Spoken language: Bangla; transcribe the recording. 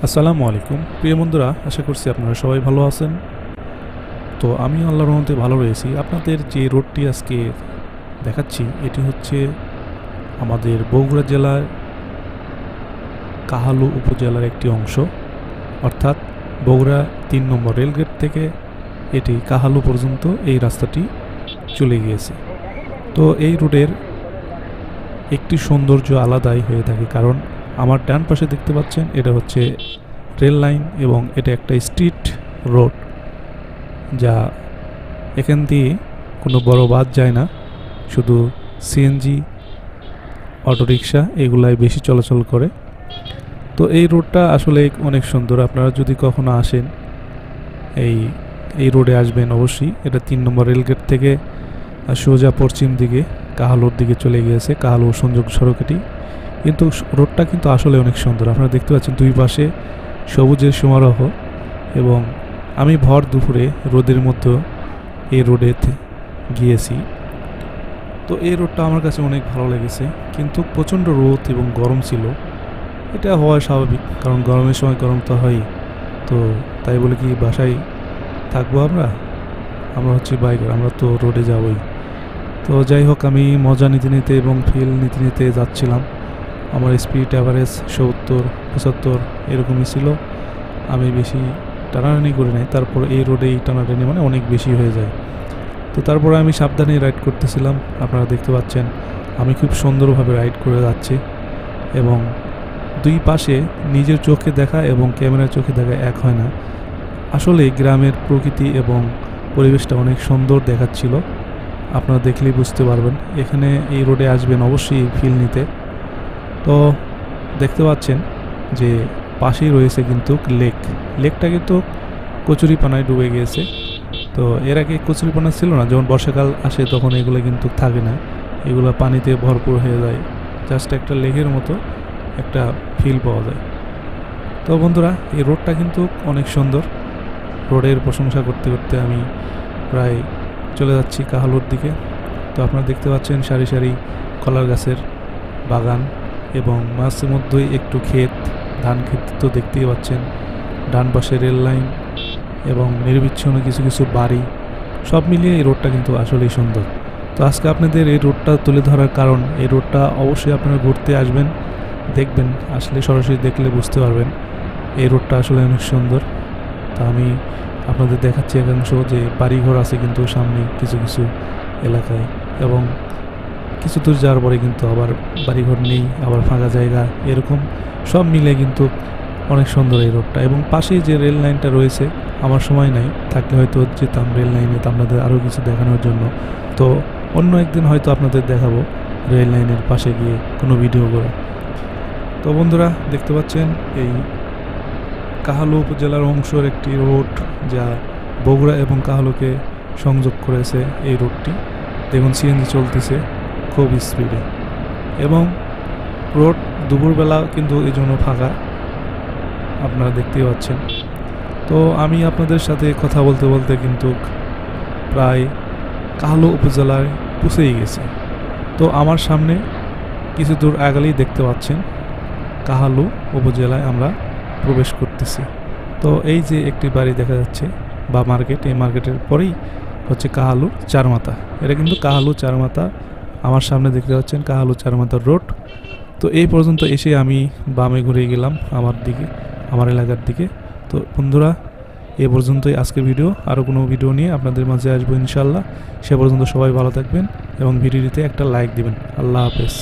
আসসালামু আলাইকুম প্রিয় বন্ধুরা, আশা করছি আপনারা সবাই ভালো আছেন। তো আমি আল্লাহর রহমতে ভালো রয়েছি। আপনাদের যে রোডটি আজকে দেখাচ্ছি এটি হচ্ছে আমাদের বগুড়া জেলার কাহালু উপজেলার একটি অংশ, অর্থাৎ বগুড়া ৩ নম্বর রেলগেট থেকে এটি কাহালু পর্যন্ত এই রাস্তাটি চলে গিয়েছে। তো এই রোডের একটি সৌন্দর্য আলাদাই হয়ে থাকে, কারণ আমার ডান পাশে দেখতে পাচ্ছেন এটা হচ্ছে রেল লাইন এবং এটা একটা স্ট্রিট রোড, যা এখান দিয়ে কোনো বড় বাস যায় না, শুধু সিএনজি, অটোরিকশা এগুলাই বেশি চলাচল করে। তো এই রোডটা আসলে অনেক সুন্দর। আপনারা যদি কখনো আসেন এই এই রোডে আসবেন অবশ্যই। এটা ৩ নম্বর রেলগেট থেকে সোজা পশ্চিম দিকে কাহালুর দিকে চলে গিয়েছে, কাহালু সংযোগ সড়কটি। কিন্তু রোডটা কিন্তু আসলে অনেক সুন্দর। আপনারা দেখতে পাচ্ছেন দুই পাশে সবুজের সমারোহ, এবং আমি ভর দুপুরে রোদের মধ্যে এই রোডে গিয়েছি। তো এই রোডটা আমার কাছে অনেক ভালো লেগেছে, কিন্তু প্রচণ্ড রোদ এবং গরম ছিল। এটা হওয়া স্বাভাবিক, কারণ গরমের সময় গরম তো হয়ই। তো তাই বলে কি বাসায় থাকবো আমরা হচ্ছে বাইকার, আমরা তো রোডে যাবই। তো যাই হোক, আমি মজা নিতে নিতে এবং ফিল নিতে নিতে যাচ্ছিলাম। আমার স্পিড অ্যাভারেজ ৭০-৭৫ এরকমই ছিল। আমি বেশি টানাটানি করি নাই, তারপর এই রোডেই টানাটানি মানে অনেক বেশি হয়ে যায়। তো তারপরে আমি সাবধানে রাইড করতেছিলাম। আপনারা দেখতে পাচ্ছেন আমি খুব সুন্দরভাবে রাইড করে যাচ্ছি, এবং দুই পাশে নিজের চোখে দেখা এবং ক্যামেরার চোখে দেখা এক হয় না। আসলে গ্রামের প্রকৃতি এবং পরিবেশটা অনেক সুন্দর দেখাচ্ছিল। আপনারা দেখলেই বুঝতে পারবেন। এখানে এই রোডে আসবেন অবশ্যই ফিল নিতে। তো দেখতে পাচ্ছেন যে পাশেই রয়েছে কিন্তু লেকটা কিন্তু কচুরিপানায় ডুবে গিয়েছে। তো এর আগে কচুরিপানা ছিল না, যখন বর্ষাকাল আসে তখন এগুলো কিন্তু থাকে না, এগুলো পানিতে ভরপুর হয়ে যায়। জাস্ট একটা লেকের মতো একটা ফিল পাওয়া যায়। তো বন্ধুরা, এই রোডটা কিন্তু অনেক সুন্দর। রোডের প্রশংসা করতে করতে আমি প্রায় চলে যাচ্ছি কাহালুর দিকে। তো আপনারা দেখতে পাচ্ছেন সারি সারি কলার গাছের বাগান, এবং মাঝে মধ্যেই একটু ক্ষেত, ধান ক্ষেত তো দেখতেই পাচ্ছেন। ডান পাশে রেল লাইন এবং নির্বিচ্ছিন্ন কিছু কিছু বাড়ি, সব মিলিয়ে এই রোডটা কিন্তু আসলেই সুন্দর। তো আজকে আপনাদের এই রোডটা তুলে ধরার কারণ, এই রোডটা অবশ্যই আপনারা ঘুরতে আসবেন, দেখবেন, আসলে সরাসরি দেখলে বুঝতে পারবেন এই রোডটা আসলে অনেক সুন্দর। তা আমি আপনাদের দেখাচ্ছি একাংশ যে বাড়িঘর আছে কিন্তু সামনে কিছু কিছু এলাকায়, এবং কিছু দূর যাওয়ার পরে কিন্তু আবার বাড়িঘর নেই, আবার ফাঁকা জায়গা, এরকম সব মিলে কিন্তু অনেক সুন্দর এই রোডটা। এবং পাশেই যে রেল লাইনটা রয়েছে, আমার সময় নাই, থাকলে হয়তো যেতাম রেল লাইনে আপনাদের আরও কিছু দেখানোর জন্য। তো অন্য একদিন হয়তো আপনাদের দেখাবো রেল লাইনের পাশে গিয়ে কোনো ভিডিও করে। তো বন্ধুরা, দেখতে পাচ্ছেন এই কাহালু উপজেলার অংশের একটি রোড, যা বগুড়া এবং কাহালুকে সংযোগ করেছে। এই রোডটি দেখুন সিএনজি চলতেছে খুব স্পিডে, এবং রোড দুপুরবেলা কিন্তু এই জন্য ফাঁকা, আপনারা দেখতেই পাচ্ছেন। তো আমি আপনাদের সাথে কথা বলতে বলতে কিন্তু প্রায় কাহালু উপজেলায় পৌঁছেই গেছি। তো আমার সামনে কিছু দূর আগালেই দেখতে পাচ্ছেন কাহালু উপজেলায় আমরা প্রবেশ করতেছি। তো এই যে একটি বাড়ি দেখা যাচ্ছে বা মার্কেট, এই মার্কেটের পরেই হচ্ছে কাহালু চারমাথা। এটা কিন্তু কাহালু চারমাথা, আমার সামনে দেখতে পাচ্ছেন কাহালু চারমাথার রোড। তো এই পর্যন্ত এসে আমি বামে ঘুরে গেলাম আমার এলাকার দিকে। তো বন্ধুরা, এ পর্যন্তই আজকের ভিডিও। আরও কোনো ভিডিও নিয়ে আপনাদের মাঝে আসবো ইনশাল্লাহ। সে পর্যন্ত সবাই ভালো থাকবেন এবং ভিডিওটিতে একটা লাইক দিবেন। আল্লাহ হাফেজ।